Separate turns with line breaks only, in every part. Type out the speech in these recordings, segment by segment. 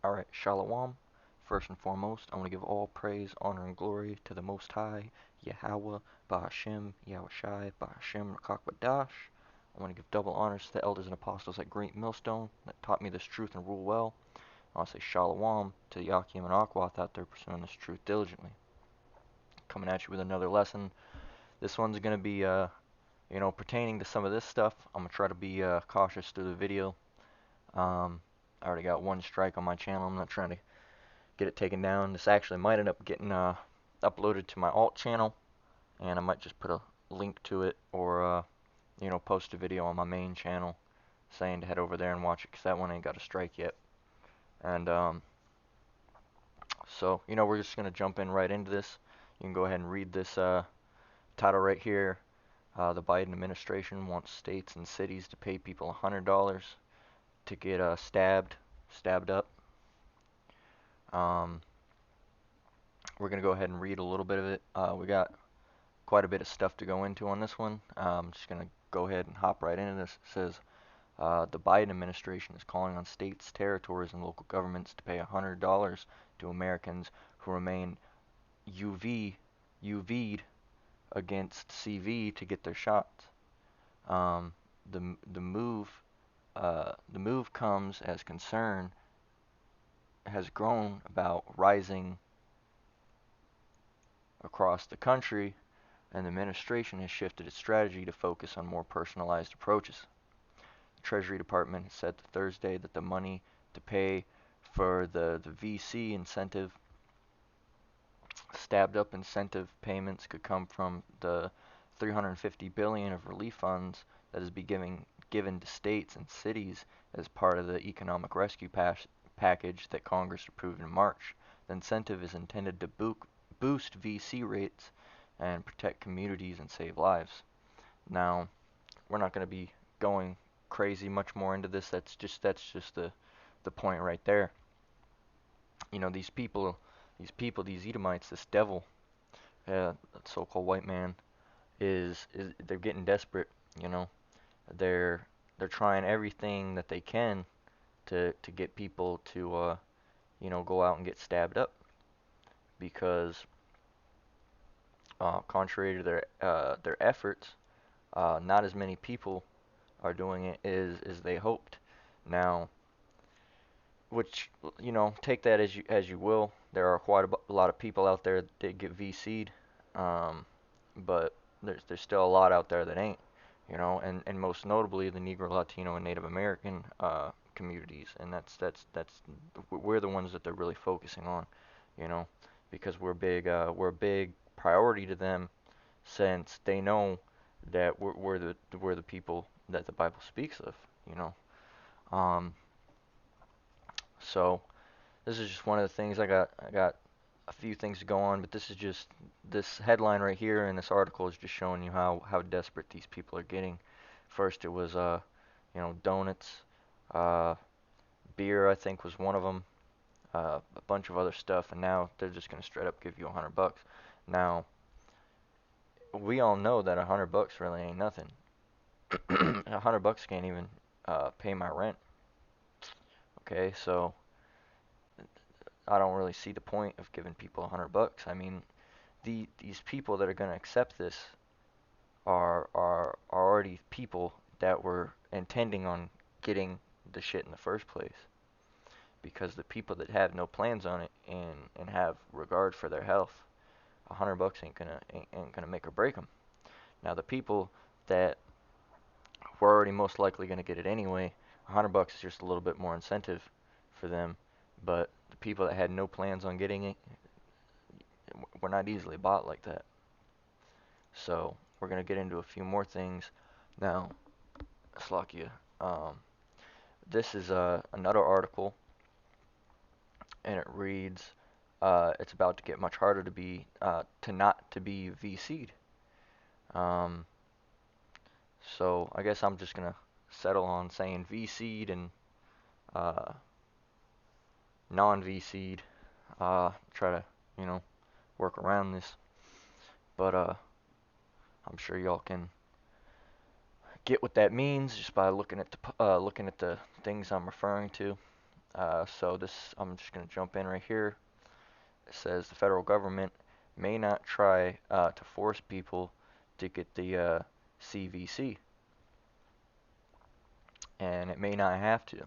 Alright, Shalom. First and foremost, I want to give all praise, honor, and glory to the Most High, Yahweh, Ba'ashem, Yahushai, Ba'ashem, Rakakbadash. I want to give double honors to the elders and apostles at Great Millstone that taught me this truth and rule well. I want to say Shalom to the Akim and Akwath out there pursuing this truth diligently. Coming at you with another lesson. This one's going to be, pertaining to some of this stuff. I'm going to try to be cautious through the video. I already got one strike on my channel. I'm not trying to get it taken down. This actually might end up getting uploaded to my alt channel, and I might just put a link to it or post a video on my main channel saying to head over there and watch it, because that one ain't got a strike yet. And so we're just gonna jump in right into this. You can go ahead and read this title right here. The Biden administration wants states and cities to pay people $100 to get stabbed up. We're going to go ahead and read a little bit of it. We got quite a bit of stuff to go into on this one. I'm just going to go ahead and hop right into this. It says, the Biden administration is calling on states, territories, and local governments to pay $100 to Americans who remain UV'd against CV to get their shots. The move comes as concern has grown about rising across the country, and the administration has shifted its strategy to focus on more personalized approaches. The Treasury Department has said Thursday that the money to pay for the VC incentive, stabbed up incentive payments, could come from the $350 billion of relief funds that is being given to states and cities as part of the economic rescue package that Congress approved in March. The incentive is intended to boost VC rates and protect communities and save lives. Now, we're not going to be going crazy much more into this. That's just the point right there. These people, these Edomites, this devil, that so-called white man, is they're getting desperate. They're trying everything that they can to get people to go out and get stabbed up, because contrary to their efforts, not as many people are doing it as they hoped. Now, which take that as you will. There are quite a lot of people out there that get VC'd, but there's still a lot out there that ain't. And most notably the Negro, Latino, and Native American communities, and that's we're the ones that they're really focusing on, because we're a big priority to them, since they know that we're the people that the Bible speaks of. Um, so this is just one of the things. I got a few things to go on, but this headline right here in this article is just showing you how desperate these people are getting. First it was donuts, uh, beer I think was one of them, a bunch of other stuff, and now they're just gonna straight up give you $100. Now, we all know that $100 really ain't nothing. $100 can't even pay my rent. Okay, so I don't really see the point of giving people $100. I mean, these people that are going to accept this are already people that were intending on getting the shit in the first place. Because the people that have no plans on it and have regard for their health, $100 ain't gonna make or break them. Now, the people that were already most likely gonna get it anyway, $100 is just a little bit more incentive for them. But the people that had no plans on getting it were not easily bought like that. So we're gonna get into a few more things now. Slakia. This is another article, and it reads, it's about to get much harder to not to be VC'd. So I guess I'm just gonna settle on saying VC'd and non-VC'd. Try to work around this, but I'm sure y'all can get what that means just by looking at the things I'm referring to. So this, I'm just going to jump in right here. It says the federal government may not try to force people to get the CVC, and it may not have to.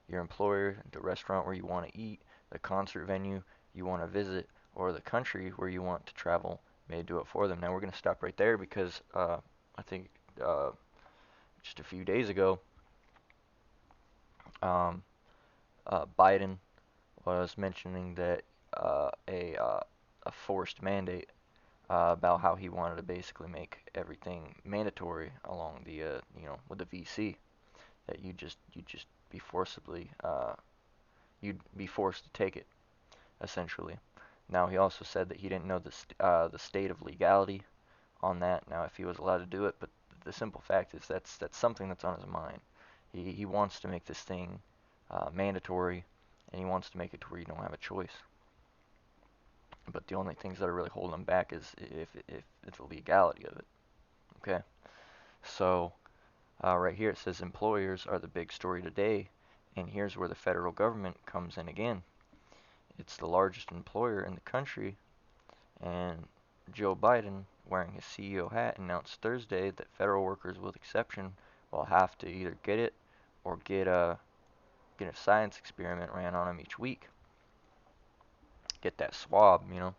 Your employer, the restaurant where you want to eat, the concert venue you want to visit, or the country where you want to travel may do it for them. Now we're going to stop right there because I think uh, just a few days ago, um, Biden was mentioning that a forced mandate about how he wanted to basically make everything mandatory along the with the VC, that you just be forcibly you'd be forced to take it essentially. Now he also said that he didn't know the state of legality on that. Now if he was allowed to do it, but the simple fact is that's something that's on his mind. He wants to make this thing mandatory, and he wants to make it to where you don't have a choice. But the only things that are really holding him back is if it's the legality of it. Okay, so right here it says employers are the big story today, and here's where the federal government comes in again. It's the largest employer in the country, and Joe Biden, wearing his CEO hat, announced Thursday that federal workers with exception will have to either get it or get a science experiment ran on them each week. Get that swab, you know.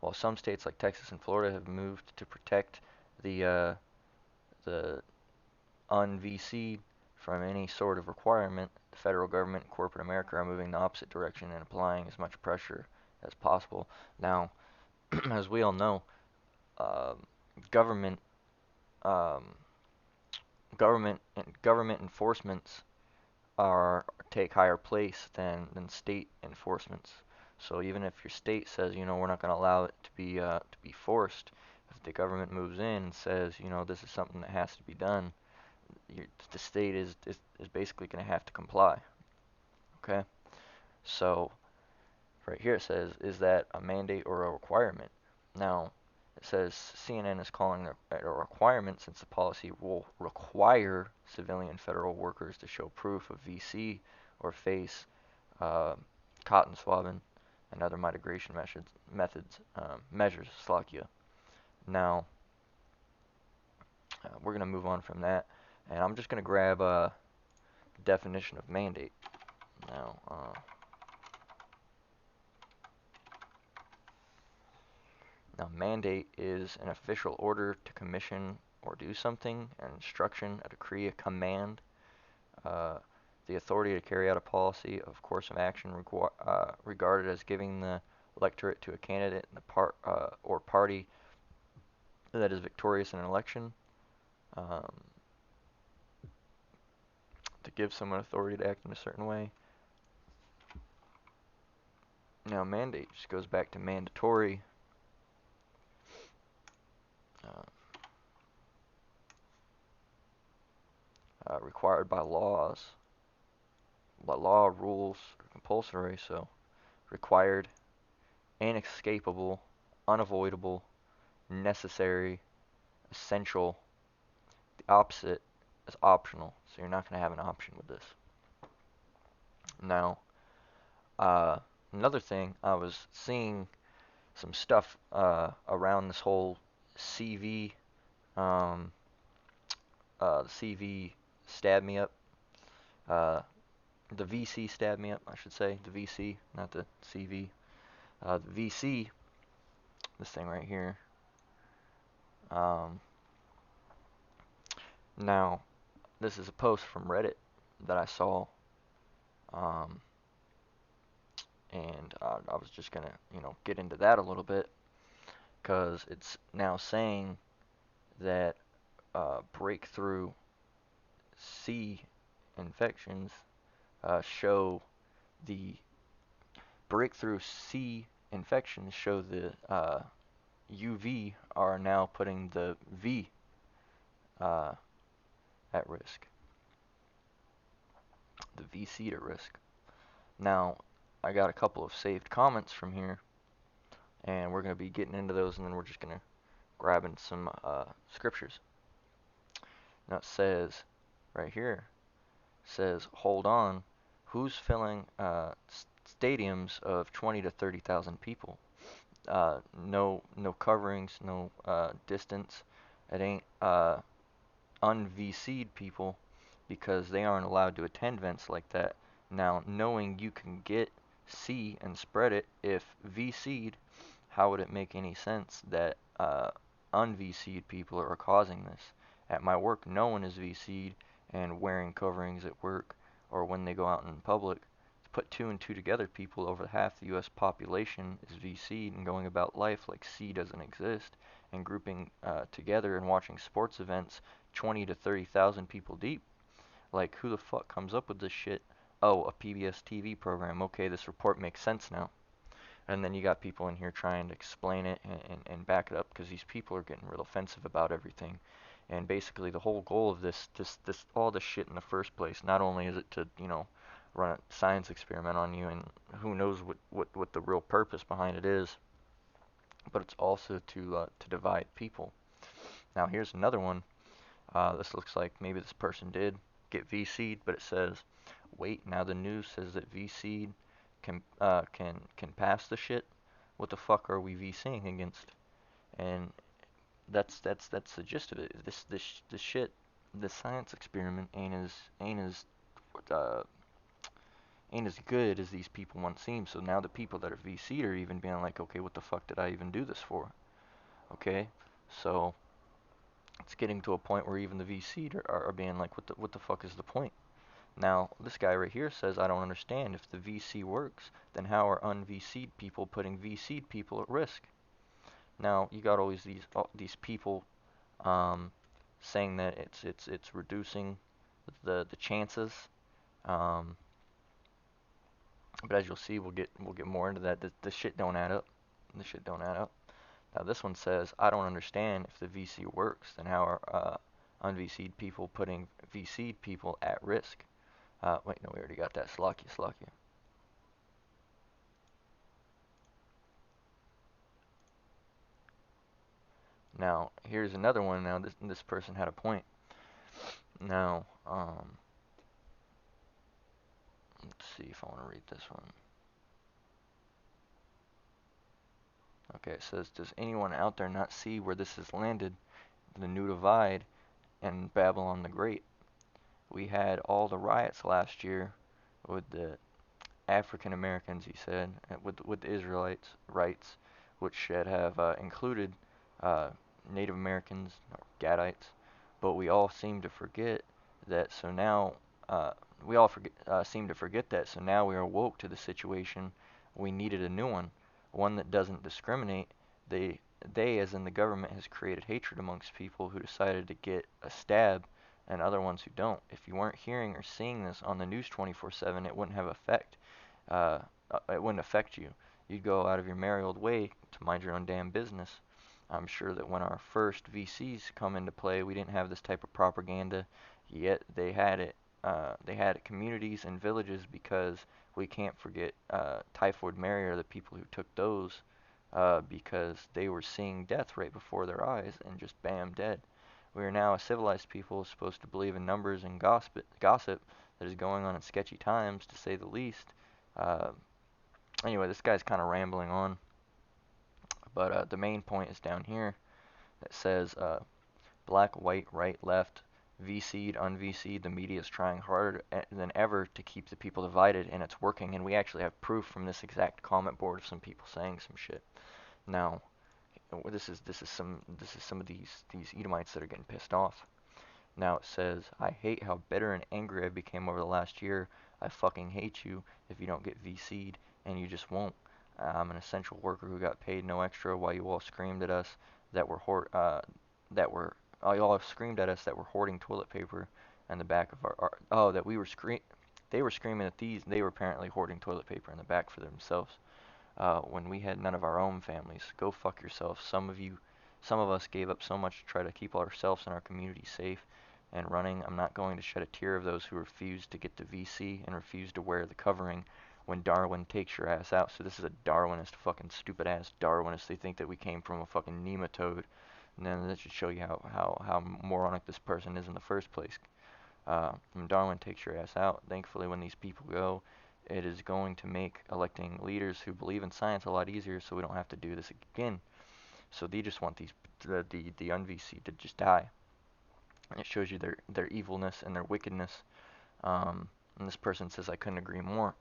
While some states like Texas and Florida have moved to protect the un-VC from any sort of requirement, the federal government and corporate America are moving the opposite direction and applying as much pressure as possible. Now, as we all know, um, government um, government enforcements are take higher place than state enforcements. So even if your state says, you know, we're not going to allow it to be forced, if the government moves in and says, you know, this is something that has to be done, the state is basically going to have to comply. Okay, so right here it says, is that a mandate or a requirement? Now, it says CNN is calling it a requirement since the policy will require civilian federal workers to show proof of VC or face uh, cotton swabbing and other mitigation measures. Slovakia. Now, we're going to move on from that, and I'm just going to grab a definition of mandate. Now, mandate is an official order to commission or do something, an instruction, a decree, a command, uh, the authority to carry out a policy of course of action regarded as giving the electorate to a candidate in the or party that is victorious in an election, um, to give someone authority to act in a certain way. Now, mandate just goes back to mandatory. Uh, Required by laws, but law rules are compulsory, so required, inescapable, unavoidable, necessary, essential. The opposite is optional, so you're not going to have an option with this. Now, another thing, I was seeing some stuff around this whole CV, um, the CV stabbed me up. Uh, the VC stabbed me up, I should say. The VC, not the CV. The VC, this thing right here. Um, Now, this is a post from Reddit that I saw, um, and I was just gonna, get into that a little bit because it's now saying that breakthrough C infections show the breakthrough C infections show the UV are now putting the V uh, at risk, the VC at risk. Now, I got a couple of saved comments from here, and we're going to be getting into those, and then we're just going to grab in some scriptures. Now it says, right here, says, hold on, who's filling stadiums of 20 to 30,000 people? No coverings, no distance. It ain't un-VC'd people because they aren't allowed to attend events like that. Now, knowing you can get C and spread it if VC'd, how would it make any sense that un-VC'd people are causing this? At my work, no one is VC'd and wearing coverings at work or when they go out in public. To put two and two together, people over half the U.S. population is VC'd and going about life like C doesn't exist and grouping together and watching sports events 20 to 30,000 people deep. Like, who the fuck comes up with this shit? Oh, a PBS TV program. Okay, this report makes sense now. And then you got people in here trying to explain it and back it up because these people are getting real offensive about everything. And basically, the whole goal of all this shit in the first place, not only is it to, run a science experiment on you, and who knows what the real purpose behind it is, but it's also to divide people. Now, here's another one. This looks like maybe this person did get VC'd, but it says, wait, now the news says that VC'd can pass the shit. What the fuck are we VCing against? And that's the gist of it. This shit, this science experiment uh, ain't as good as these people once seemed. So now the people that are VC'd are even being like, okay, what the fuck did I even do this for? Okay, so it's getting to a point where even the VC'd are being like, what the fuck is the point? Now, this guy right here says, I don't understand. If the VC works, then how are un-VC'd people putting VC'd people at risk? Now, you got always these people um, saying that it's reducing the chances. Um, but as you'll see, we'll get more into that. This shit don't add up. This shit don't add up. Now, this one says, I don't understand. If the VC works, then how are un-VC'd people putting VC'd people at risk? Wait, no, we already got that. Slovakia. Now, here's another one. Now, this person had a point. Now, let's see if I want to read this one. Okay, it says, does anyone out there not see where this has landed? The new divide and Babylon the Great. We had all the riots last year with the African Americans, he said, with the Israelites' rights, which should have included uh, Native Americans or Gadites, but we all seem to forget that. So now we all seem to forget that. So now we are woke to the situation. We needed a new one that doesn't discriminate. They they, as in the government, has created hatred amongst people who decided to get a stab and other ones who don't. If you weren't hearing or seeing this on the news 24/7, it wouldn't have effect. Uh, it wouldn't affect you. You'd go out of your merry old way to mind your own damn business. I'm sure that when our first VCs come into play, we didn't have this type of propaganda, yet they had it. They had it communities and villages because we can't forget Typhoid Mary or the people who took those because they were seeing death right before their eyes and just bam, dead. We are now a civilized people supposed to believe in numbers and gossip that is going on in sketchy times, to say the least. Uh, anyway, this guy's kind of rambling on, but the main point is down here that says black, white, right, left, VC'd, un-VC'd. The media is trying harder than ever to keep the people divided, and it's working. And we actually have proof from this exact comment board of some people saying some shit. Now, this is some of these Edomites that are getting pissed off. Now it says, I hate how bitter and angry I became over the last year. I fucking hate you if you don't get VC'd, and you just won't. I'm an essential worker who got paid no extra while you all screamed at us that we're that were y'all have screamed at us that we're hoarding toilet paper in the back of our that we were they were screaming at these they were apparently hoarding toilet paper in the back for themselves when we had none of our own families. Go fuck yourself. Some of us gave up so much to try to keep ourselves and our community safe and running. I'm not going to shed a tear of those who refuse to get the VC and refuse to wear the covering when Darwin takes your ass out. So this is a Darwinist, fucking stupid ass Darwinist. They think that we came from a fucking nematode. And then that should show you how moronic this person is in the first place. When Darwin takes your ass out. Thankfully, when these people go, it is going to make electing leaders who believe in science a lot easier, so we don't have to do this again. So they just want the UnVC to just die, and it shows you their evilness and their wickedness. And this person says, I couldn't agree more.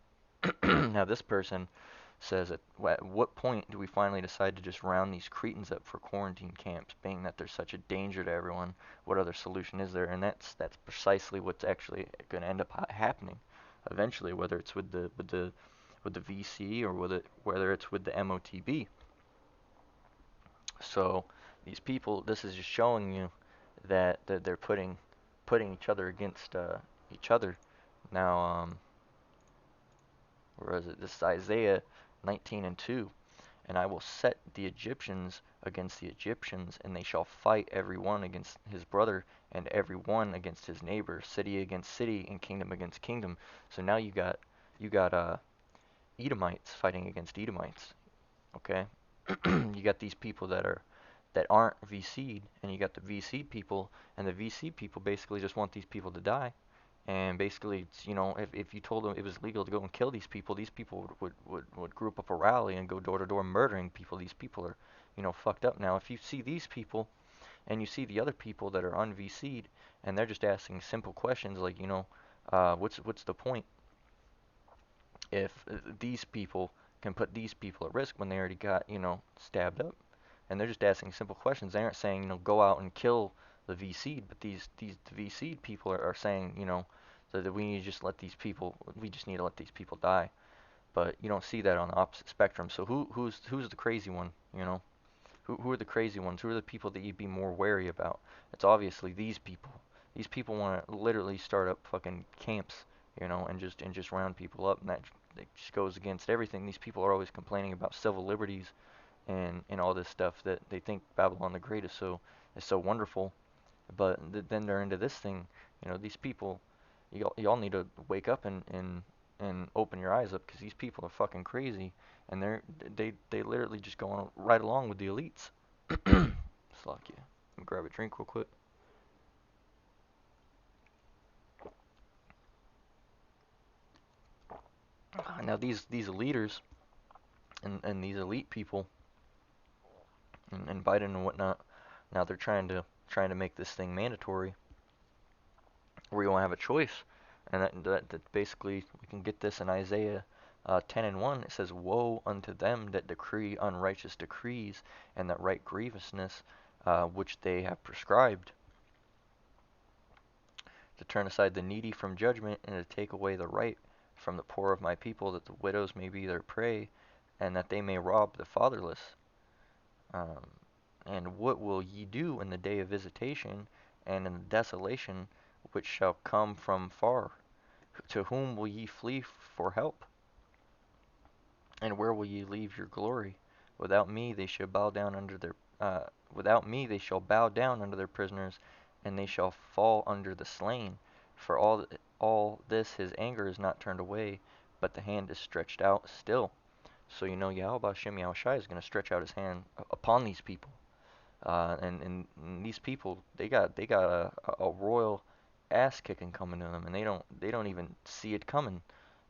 Now this person says, at what point do we finally decide to just round these cretins up for quarantine camps, being that they're such a danger to everyone? What other solution is there? And that's precisely what's actually going to end up happening eventually, whether it's with the VC or whether it's with the MOTB. So these people, this is just showing you that they're putting each other against each other. Now, where is it? This is Isaiah 19:2. And I will set the Egyptians against the Egyptians, and they shall fight every one against his brother, and every one against his neighbor, city against city, and kingdom against kingdom. So now you got Edomites fighting against Edomites. Okay, you got these people that aren't VC'd, and you got the VC people, and the VC people basically just want these people to die. And basically, if you told them it was legal to go and kill these people would group up a rally and go door to door murdering people. These people are, fucked up now. If you see these people and you see the other people that are un-VC'd and they're just asking simple questions like, what's the point if these people can put these people at risk when they already got, stabbed up? And they're just asking simple questions. They aren't saying, go out and kill the VC, but these VC people are saying, that we need to just we just need to let these people die. But you don't see that on the opposite spectrum. So who's the crazy one? Who are the crazy ones? Who are the people that you'd be more wary about? It's obviously these people. These people want to literally start up fucking camps, and just round people up, and that just goes against everything. These people are always complaining about civil liberties and all this stuff that they think Babylon the Great is so wonderful, but then they're into this thing. These people, y'all need to wake up and open your eyes up, because these people are fucking crazy, and they literally just go on right along with the elites. Slack you. Let me grab a drink real quick. Now these leaders and these elite people and Biden and whatnot, now they're trying to make this thing mandatory, where you won't have a choice. And that basically, we can get this in Isaiah 10:1. It says, woe unto them that decree unrighteous decrees, and that write grievousness which they have prescribed, to turn aside the needy from judgment, and to take away the right from the poor of my people, that the widows may be their prey, and that they may rob the fatherless. Um, and what will ye do in the day of visitation, and in the desolation which shall come from far? To whom will ye flee for help? And where will ye leave your glory? Without me they shall bow down under their prisoners, and they shall fall under the slain. For all this his anger is not turned away, but the hand is stretched out still. So Yahweh Shem Yahushai is going to stretch out his hand upon these people. And these people, they got a royal ass kicking coming to them, and they don't even see it coming.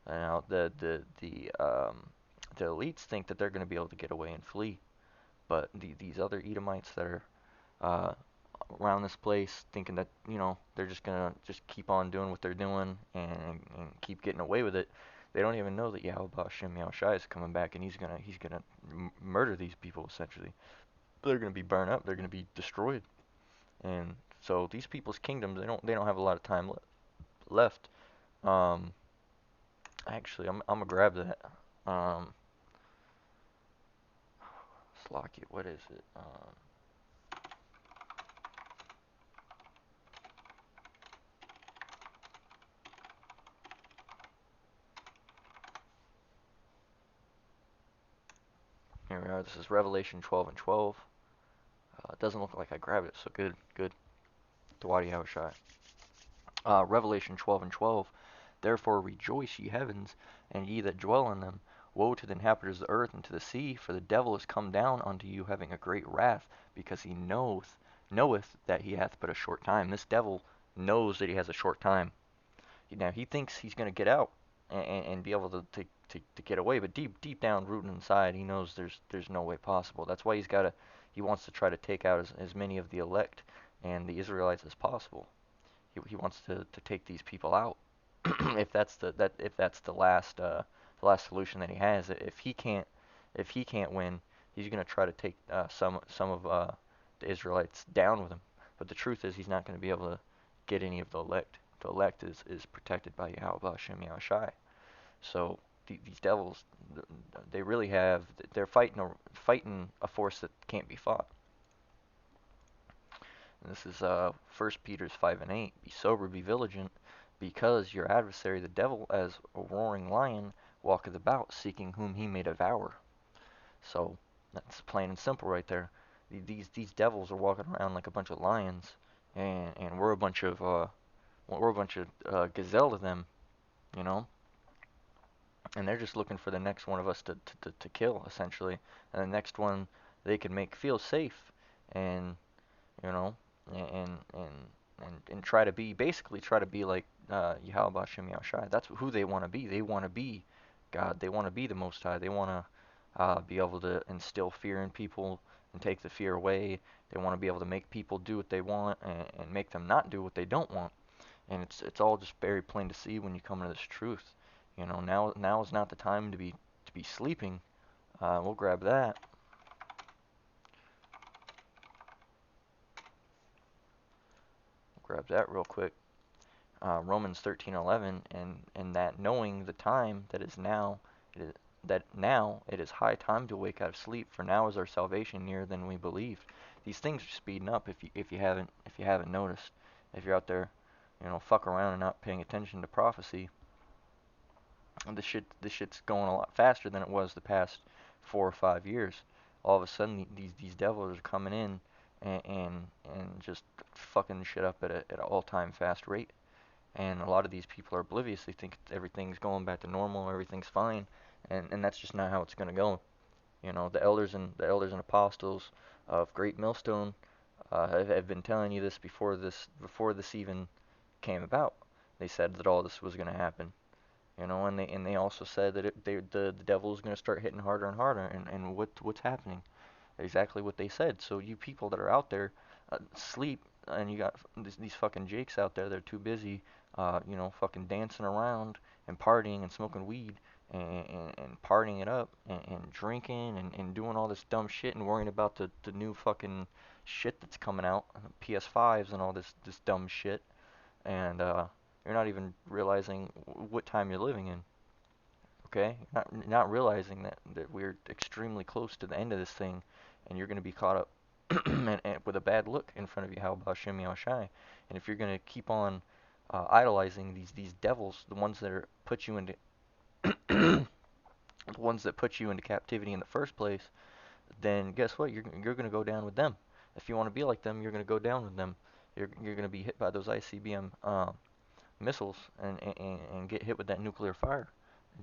Now the elites think that they're going to be able to get away and flee, but these other Edomites that are uh, around this place, thinking that they're just gonna just keep on doing what they're doing and keep getting away with it. They don't even know that Yahweh Shem Yahushai is coming back, and he's gonna murder these people essentially. They're gonna be burned up. They're gonna be destroyed. And so these people's kingdoms, they don't have a lot of time left. Um, Actually, I'm gonna grab that. Um, Slocky, what is it? Here we are. This is Revelation 12:12. It doesn't look like I grabbed it, so good, good. Dwadi Yahushai. Revelation 12:12. Therefore rejoice, ye heavens, and ye that dwell in them. Woe to the inhabitants of the earth and to the sea, for the devil is come down unto you, having a great wrath, because he knoweth that he hath but a short time. This devil knows that he has a short time. Now he thinks he's going to get out and be able to get away, but deep down, rooted inside, he knows there's no way possible. That's why he wants to try to take out as many of the elect and the Israelites as possible. He wants to take these people out. If that's the last solution that he has. If he can't win, he's going to try to take some of the Israelites down with him. But the truth is, he's not going to be able to get any of the elect. The elect is protected by Yahweh Hashem Yahushai. So these devils, they really have, they're fighting a force that can't be fought. And this is 1 Peter 5:8. Be sober, be vigilant, because your adversary, the devil, as a roaring lion, walketh about, seeking whom he may devour. So that's plain and simple right there. These devils are walking around like a bunch of lions, and we're a bunch of gazelle to them, you know. And they're just looking for the next one of us to kill, essentially, and the next one they can make feel safe, and you know, and try to be like Yahweh Shem Yahushai. That's who they want to be. They want to be God. They want to be the Most High. They want to be able to instill fear in people and take the fear away. They want to be able to make people do what they want and make them not do what they don't want. And it's all just very plain to see when you come into this truth. You know, now is not the time to be sleeping. We'll grab that. Grab that real quick. Romans 13:11, and that knowing the time that is now, that now it is high time to wake out of sleep, for now is our salvation nearer than we believed. These things are speeding up if you haven't noticed. If you're out there, you know, fuck around and not paying attention to prophecy, and this shit's going a lot faster than it was the past 4 or 5 years. All of a sudden, these devils are coming in and just fucking shit up at an all-time fast rate. And a lot of these people are oblivious. They think everything's going back to normal, everything's fine, and that's just not how it's going to go. You know, the elders and apostles of Great Millstone have been telling you this before this even came about. They said that all this was going to happen. You know, and they also said that the devil is going to start hitting harder and harder. And what's happening? Exactly what they said. So you people that are out there, sleep, and you got these fucking jakes out there. They're too busy, you know, fucking dancing around and partying and smoking weed and partying it up and drinking and doing all this dumb shit and worrying about the new fucking shit that's coming out, PS5s and all this dumb shit. And you're not even realizing what time you're living in. Okay, not realizing that we're extremely close to the end of this thing, and you're going to be caught up and with a bad look in front of you. How about Shem Yahushai? And if you're going to keep on idolizing these devils, the ones that put you into the ones that put you into captivity in the first place, then guess what? You're going to go down with them. If you want to be like them, you're going to go down with them. You're going to be hit by those ICBM missiles and get hit with that nuclear fire.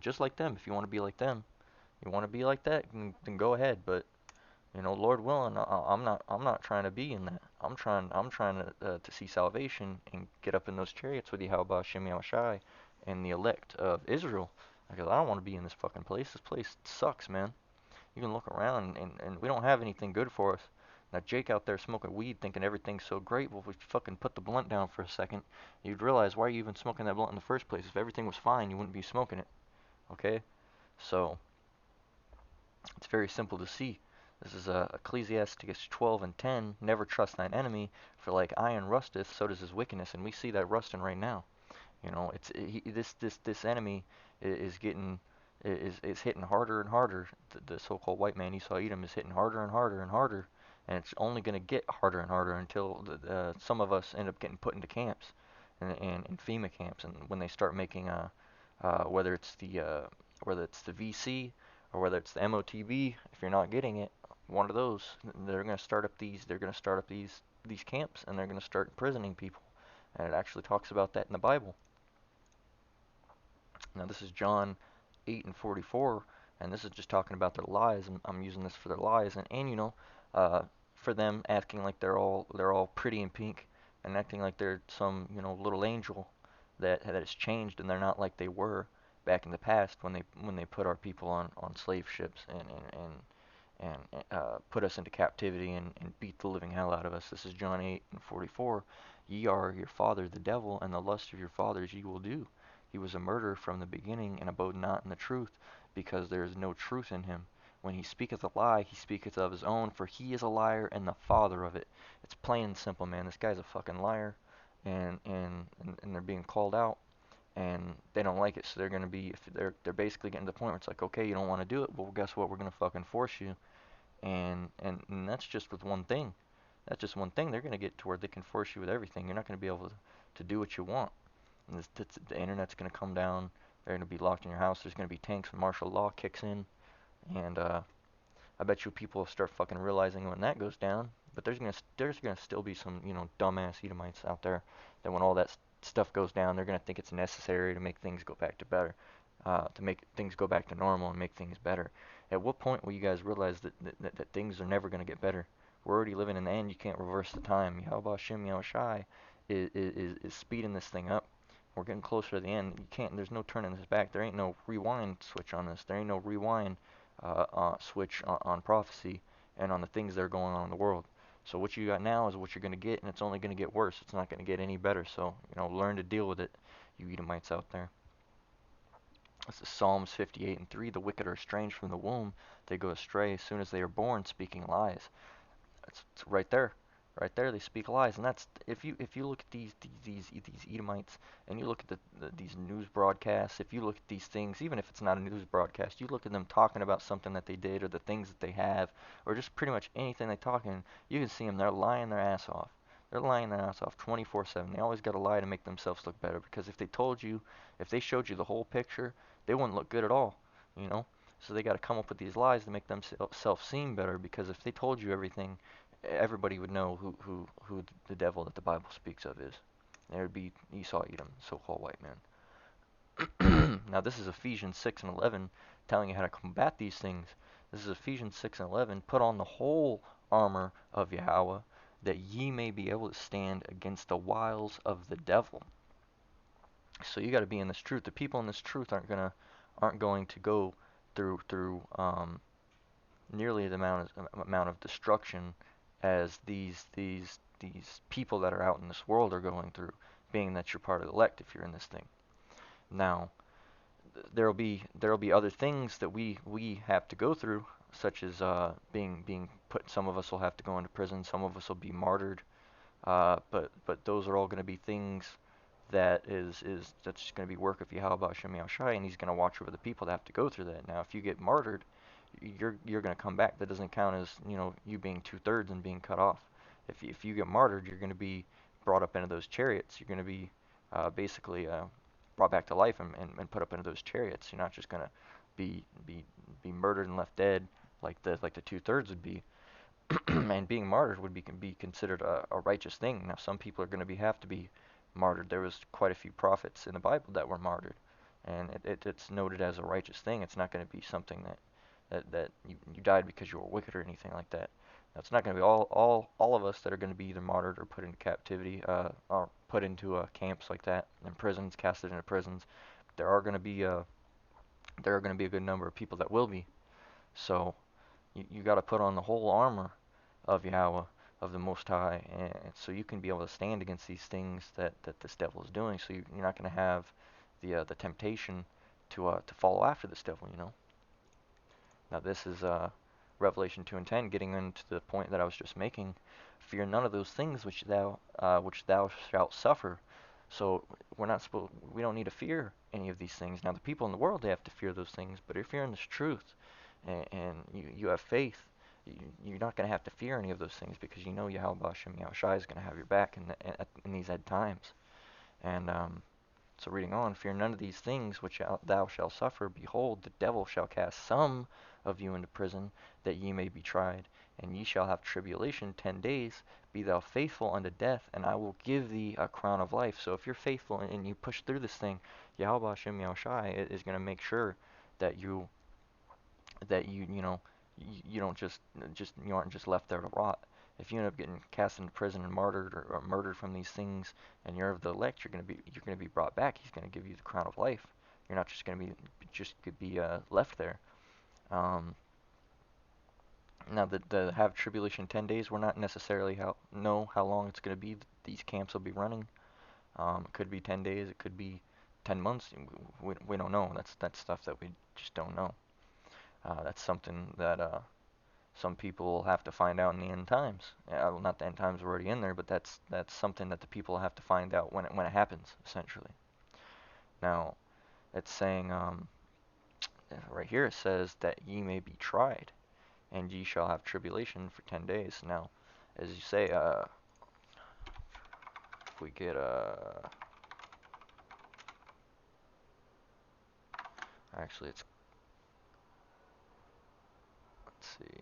Just like them. If you want to be like them, you want to be like that, then go ahead. But you know, Lord willing, I'm not trying to be in that. I'm trying to see salvation and get up in those chariots with Yahweh Shem Yahushai and the elect of Israel. Because I don't want to be in this fucking place. This place sucks, man. You can look around and we don't have anything good for us. Now Jake out there smoking weed thinking everything's so great. Well, if we fucking put the blunt down for a second, you'd realize, why are you even smoking that blunt in the first place? If everything was fine, you wouldn't be smoking it. Okay? So, it's very simple to see. This is Ecclesiastes 12:10. Never trust thine enemy, for like iron rusteth, so does his wickedness. And we see that rusting right now. You know, this enemy is getting is hitting harder and harder. The so-called white man Esau Edom is hitting harder and harder and harder, and it's only going to get harder and harder until some of us end up getting put into camps and FEMA camps. And when they start making whether it's the VC or whether it's the MOTB, if you're not getting it, one of those, they're going to start up these camps, and they're going to start imprisoning people. And it actually talks about that in the Bible. Now this is John 8:44, and this is just talking about their lies. I'm using this for their lies, and you know, for them acting like they're all pretty in pink and acting like they're some, little angel that has changed, and they're not like they were back in the past when they put our people on slave ships and put us into captivity and beat the living hell out of us. This is John 8:44. Ye are your father the devil, and the lust of your fathers ye will do. He was a murderer from the beginning, and abode not in the truth, because there is no truth in him. When he speaketh a lie, he speaketh of his own, for he is a liar and the father of it. It's plain and simple, man. This guy's a fucking liar, and they're being called out, and they don't like it. So they're gonna be, if they're basically getting to the point where it's like, okay, you don't want to do it, well, guess what? We're gonna fucking force you, and that's just with one thing. That's just one thing. They're gonna get to where they can force you with everything. You're not gonna be able to do what you want. And the internet's gonna come down. They're gonna be locked in your house. There's gonna be tanks when martial law kicks in, and I bet you people will start fucking realizing when that goes down. But there's gonna still be some dumbass Edomites out there that when all that stuff goes down, they're gonna think it's necessary to make things go back to better, to make things go back to normal and make things better. At what point will you guys realize that things are never gonna get better? We're already living in the end. You can't reverse the time. Yahweh Shem Yahushai is speeding this thing up. We're getting closer to the end. You can't. There's no turning this back. There ain't no rewind switch on this. There ain't no rewind switch on prophecy and on the things that are going on in the world. So what you got now is what you're going to get, and it's only going to get worse. It's not going to get any better. So, learn to deal with it, you Edomites out there. This is Psalms 58:3. The wicked are estranged from the womb. They go astray as soon as they are born, speaking lies. It's right there. Right there, they speak lies, and that's if you look at these Edomites, and you look at these news broadcasts. If you look at these things, even if it's not a news broadcast, you look at them talking about something that they did or the things that they have, or just pretty much anything they talk in. You can see them; they're lying their ass off. They're lying their ass off 24/7. They always got to lie to make themselves look better. Because if they showed you the whole picture, they wouldn't look good at all. You know. So they got to come up with these lies to make themselves seem better. Because if they told you everything, everybody would know who the devil that the Bible speaks of is. There would be Esau, Edom, so-called white man. Now this is Ephesians 6:11, telling you how to combat these things. This is Ephesians 6:11. Put on the whole armor of Yahweh, that ye may be able to stand against the wiles of the devil. So you got to be in this truth. The people in this truth aren't going to go through nearly the amount of destruction as these people that are out in this world are going through, being that you're part of the elect if you're in this thing. Now, there'll be other things that we have to go through, such as being put. Some of us will have to go into prison. Some of us will be martyred. But those are all going to be things that's just going to be work of Yahweh Shem Yahushai, and He's going to watch over the people that have to go through that. Now, if you get martyred, you're going to come back. That doesn't count as you being 2/3 and being cut off. If you get martyred, you're going to be brought up into those chariots. You're going to be basically brought back to life and put up into those chariots. You're not just going to be be murdered and left dead like the 2/3 would be. And being martyred would be considered a righteous thing. Now, some people are going to have to be martyred. There was quite a few prophets in the Bible that were martyred, and it's noted as a righteous thing. It's not going to be something that you died because you were wicked or anything like that. Now, it's not going to be all of us that are going to be either martyred or put into captivity, or put into camps like that, in prisons, casted into prisons. There are going to be a good number of people that will be. So you got to put on the whole armor of Yahweh, of the Most High, and so you can be able to stand against these things that this devil is doing. So you're not going to have the temptation to follow after this devil. Now this is Revelation 2:10, getting into the point that I was just making. Fear none of those things which thou shalt suffer. So we don't need to fear any of these things. Now the people in the world, they have to fear those things, but if you're in this truth and you have faith, you're not going to have to fear any of those things, because you know Yahweh Shem Yahushai is going to have your back in these end times. And so reading on, fear none of these things which thou shalt suffer. Behold, the devil shall cast some of you into prison, that ye may be tried, and ye shall have tribulation 10 days. Be thou faithful unto death, and I will give thee a crown of life. So if you're faithful and you push through this thing, Yahweh Shem Yahushai is going to make sure that you don't you aren't just left there to rot. if you end up getting cast into prison and martyred or murdered from these things, and you're of the elect, you're gonna be brought back. He's gonna give you the crown of life. You're not just gonna be left there. Um, Now the have tribulation 10 days, we're not necessarily know how long it's gonna be. These camps will be running. It could be 10 days. It could be 10 months. We don't know. That's stuff that we just don't know. That's something that some people will have to find out in the end times. Well, not the end times, we're already in there, but that's something that the people have to find out when it happens, essentially. Now, it's saying right here it says that ye may be tried, and ye shall have tribulation for 10 days. Now, as you say, if we get actually let's see.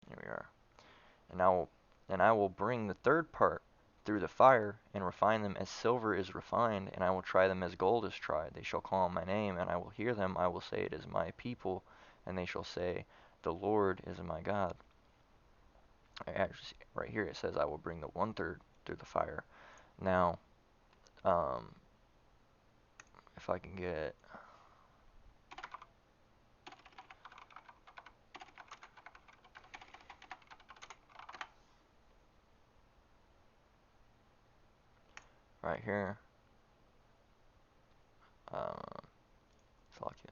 Here we are. And I will bring the third part through the fire, and refine them as silver is refined, and I will try them as gold is tried. They shall call on my name, and I will hear them. I will say, it is my people, and they shall say, the Lord is my God. Actually, right here it says, I will bring the one third through the fire. Now, um, if I can get right here, um, fuck yeah.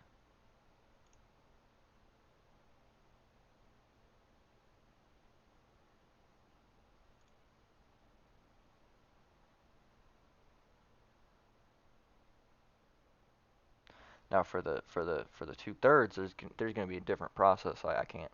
Now for the 2/3, there's going to be a different process. I can't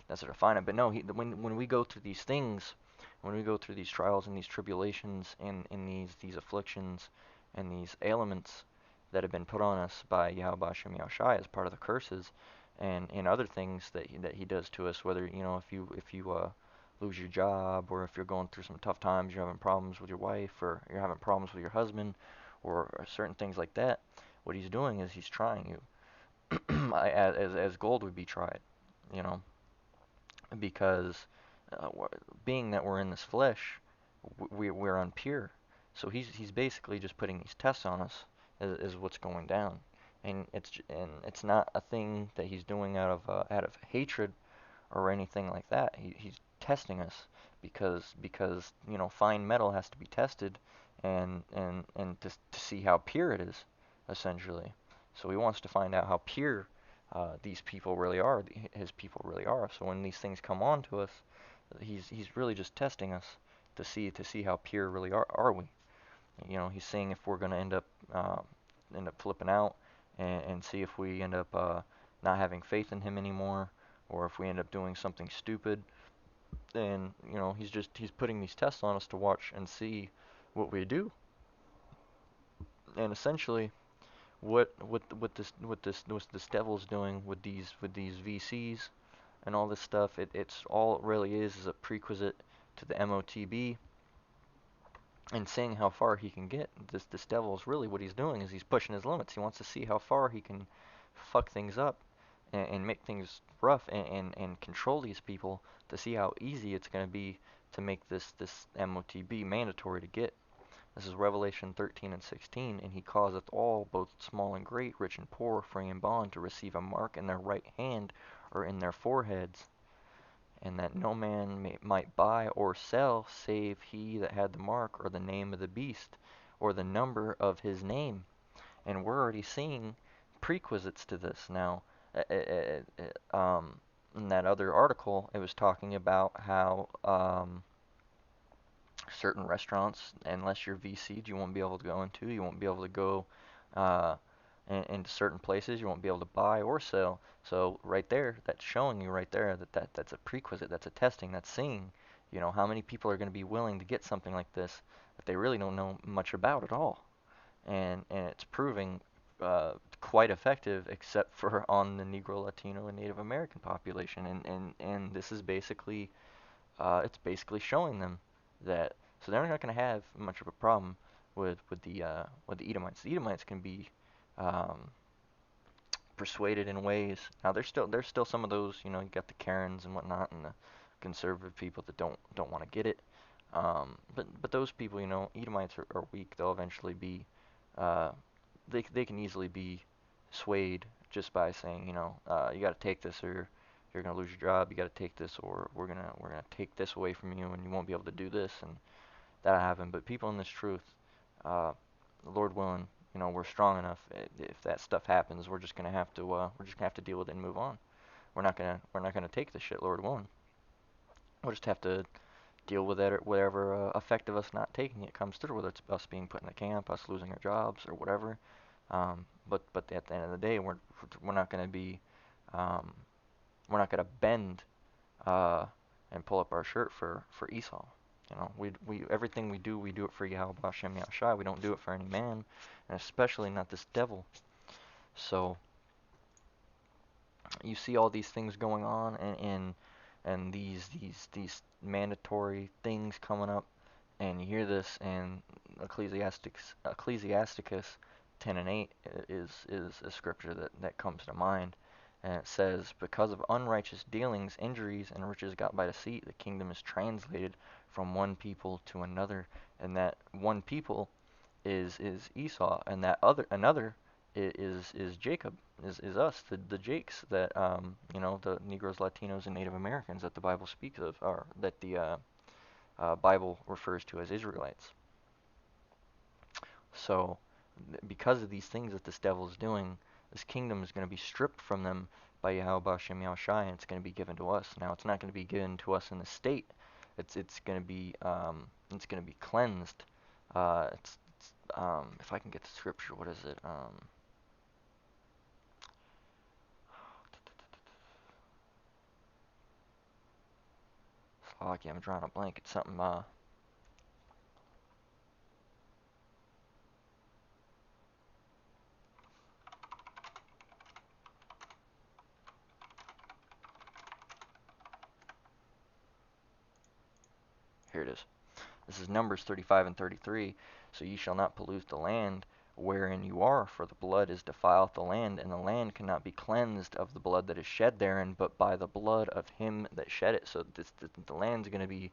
necessarily define it, but no, when we go through these things, when we go through these trials and these tribulations and in these afflictions and these ailments that have been put on us by Yahweh Hashem Yahushai as part of the curses and other things that he does to us, whether if you lose your job, or if you're going through some tough times, you're having problems with your wife, or you're having problems with your husband, or certain things like that. What he's doing is he's trying you, as gold would be tried, you know, because uh, being that we're in this flesh, we're unpure. So he's basically just putting these tests on us, is what's going down, and it's not a thing that he's doing out of hatred or anything like that. He's testing us because fine metal has to be tested, and to see how pure it is, essentially. So he wants to find out how pure these people really are, his people really are. So when these things come on to us, he's really just testing us to see how pure really are we. He's seeing if we're going to end up flipping out, and see if we end up not having faith in him anymore, or if we end up doing something stupid. And he's putting these tests on us to watch and see what we do. And essentially, what this devil's doing with these VCs and all this stuff, it's all it really is a prerequisite to the MOTB, and seeing how far he can get. This devil is really, what he's doing is he's pushing his limits. He wants to see how far he can fuck things up, and make things rough, and control these people, to see how easy it's going to be to make this MOTB mandatory to get. This is Revelation 13 and 16. And he causeth all, both small and great, rich and poor, free and bond, to receive a mark in their right hand or in their foreheads, and that no man might buy or sell, save he that had the mark, or the name of the beast, or the number of his name. And we're already seeing prerequisites to this now. In that other article, it was talking about how certain restaurants, unless you're VC'd, you won't be able to go into. You won't be able to go uh, into certain places. You won't be able to buy or sell. So right there, that's showing you right there that's a prerequisite. That's a testing. That's seeing, how many people are going to be willing to get something like this that they really don't know much about at all. and it's proving quite effective, except for on the Negro, Latino, and Native American population. And this is basically it's basically showing them that, so they're not going to have much of a problem with the Edomites. The Edomites can be um, persuaded in ways. Now there's still some of those, you got the Karens and whatnot, and the conservative people that don't want to get it. But those people, Edomites are weak. They'll eventually be uh, they can easily be swayed just by saying, you got to take this or you're gonna lose your job. You got to take this or we're gonna take this away from you and you won't be able to do this, and that'll happen. But people in this truth, uh, Lord willing, we're strong enough. If that stuff happens, we're just gonna have to deal with it and move on. We're not gonna take the shit, Lord willing. We'll just have to deal with it, or whatever effect of us not taking it comes through, whether it's us being put in a camp, us losing our jobs, or whatever. But at the end of the day, we're not going to be um, we're not going to bend uh, and pull up our shirt for Esau. We everything we do it for Yahweh Bashem Yahushai. We don't do it for any man, and especially not this devil. So you see all these things going on, and these mandatory things coming up, and you hear this, and Ecclesiasticus 10 and 8 is a scripture that comes to mind, and it says, because of unrighteous dealings, injuries, and riches got by deceit, the kingdom is translated from one people to another, and that one people is Esau, and that another is Jacob, is us, the Jakes that the Negroes, Latinos, and Native Americans that the Bible speaks of, or that the Bible refers to as Israelites. So, because of these things that this devil is doing, this kingdom is going to be stripped from them by Yahweh Bashem Yahushai, and it's going to be given to us. Now, it's not going to be given to us in the state. It's going to be cleansed. If I can get the scripture, what is it? Slovakia, I'm drawing a blank. It's something. Here it is. This is Numbers 35 and 33. So ye shall not pollute the land wherein you are, for the blood is defiled the land, and the land cannot be cleansed of the blood that is shed therein, but by the blood of him that shed it. So the land's going to be,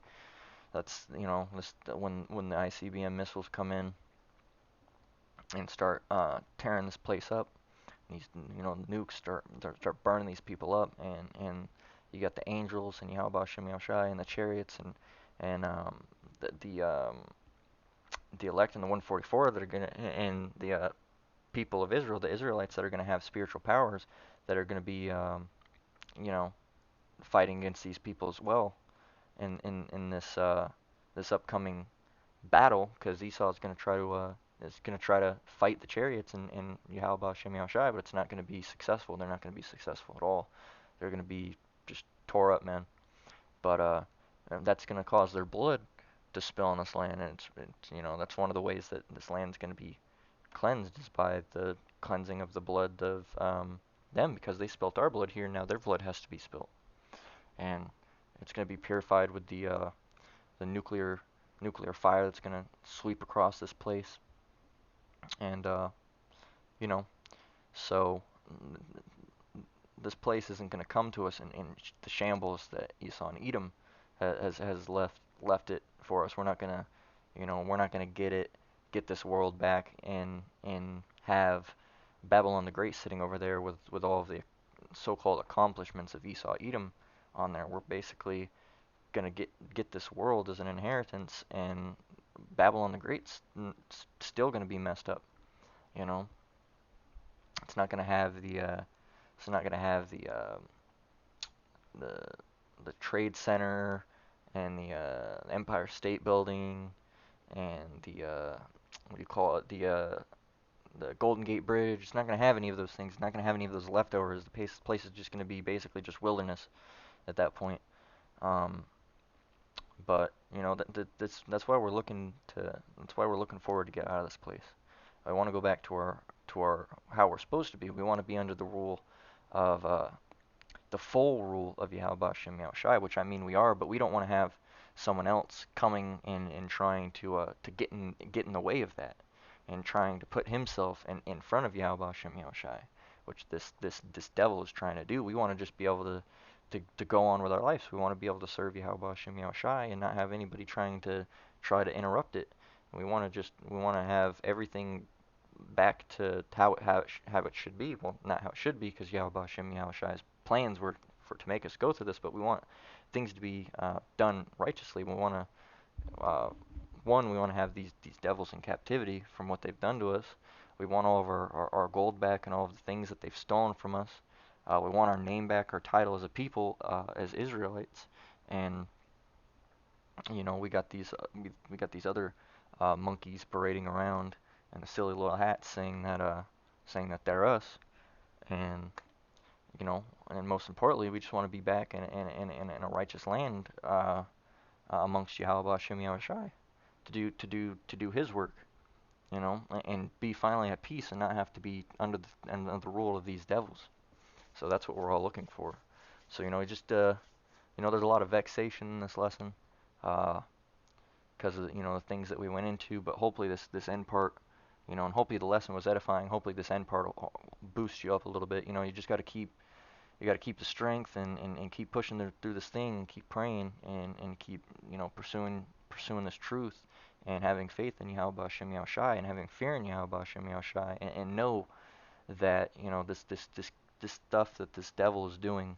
that's, when the ICBM missiles come in and start tearing this place up, these, nukes start burning these people up, and you got the angels and Yahweh Shem Yahushai and the chariots and the elect and the 144 that are gonna, and the people of Israel, the Israelites that are gonna have spiritual powers that are gonna be you know fighting against these people as well in this upcoming battle, because Esau is gonna try to fight the chariots and Yahweh Shem Yahushai, but it's not gonna be successful. They're not gonna be successful at all. They're gonna be just tore up, man. But that's gonna cause their blood to spill on this land, and that's one of the ways that this land's gonna be cleansed, is by the cleansing of the blood of them, because they spilt our blood here. Now their blood has to be spilt, and it's gonna be purified with the nuclear fire that's gonna sweep across this place, and you know, so this place isn't going to come to us in the shambles that Esau and Edom has left it for us. We're not gonna get this world back and have Babylon the Great sitting over there with all of the so-called accomplishments of Esau Edom on there. We're basically gonna get this world as an inheritance, and Babylon the Great's still gonna be messed up. You know, it's not gonna have the the Trade Center and the Empire State Building and the what do you call it, the Golden Gate Bridge. It's not going to have any of those things. It's not going to have any of those leftovers. The place is just going to be basically just wilderness at that point. Um, but that's why we're looking forward to get out of this place. I want to go back to our how we're supposed to be. We want to be under the rule of the full rule of Yahweh Bashem Yahushai, which I mean we are, but we don't want to have someone else coming in and trying to get in the way of that, and trying to put himself in front of Yahweh Bashem Yahushai, which this devil is trying to do. We want to just be able to go on with our lives. We want to be able to serve Yahweh Bashem Yahushai and not have anybody try to interrupt it. We want to have everything back to how it should be. Well, not how it should be, because Yahweh Hashem Yahushai's plans were to make us go through this, but we want things to be done righteously. We want to we want to have these devils in captivity from what they've done to us. We want all of our gold back and all of the things that they've stolen from us. We want our name back, our title as a people, as Israelites, and we got we got these other monkeys parading around in the silly little hats saying that they're us, and and most importantly, we just want to be back in a righteous land amongst Yahweh Hashem Yahushai to do His work, and be finally at peace and not have to be under the rule of these devils. So that's what we're all looking for. So just there's a lot of vexation in this lesson, because of the things that we went into, but hopefully this end part, and hopefully the lesson was edifying. Hopefully this end part will boost you up a little bit. You just got to keep the strength and keep pushing through this thing, and keep praying and keep pursuing this truth, and having faith in Yahweh Hashem Yahushai, and having fear in Yahweh Hashem Yahushai, and know that this stuff that this devil is doing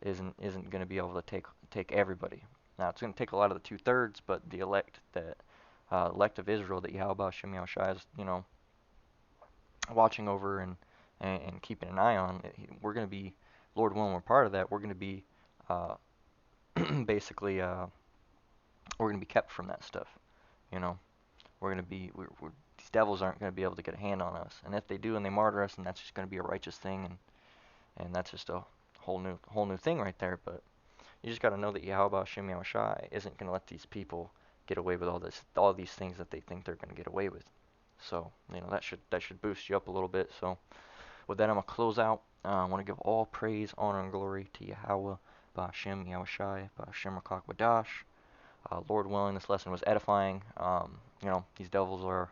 isn't going to be able to take everybody. Now it's going to take a lot of the 2/3, but the elect of Israel that Yahweh Hashem Yahushai is watching over and keeping an eye on. We're going to be, Lord willing, we're part of that. We're going to be basically we're going to be kept from that stuff. We're going to be these devils aren't going to be able to get a hand on us, and if they do and they martyr us, then that's just going to be a righteous thing, and that's just a whole new thing right there. But you just got to know that Yahweh Hashem Yahushai isn't going to let these people get away with all these things that they think they're going to get away with. So that should boost you up a little bit. So with that, I'm gonna close out. I want to give all praise, honor, and glory to Yahweh Ba'Shem Yahushai Ba'Shem Rakak Wadash. Lord willing, this lesson was edifying. These devils are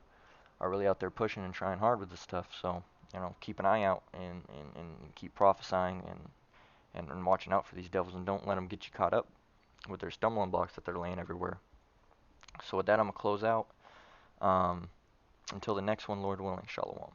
really out there pushing and trying hard with this stuff. So keep an eye out and keep prophesying and watching out for these devils, and don't let them get you caught up with their stumbling blocks that they're laying everywhere. So with that, I'm going to close out. Until the next one, Lord willing, Shalom.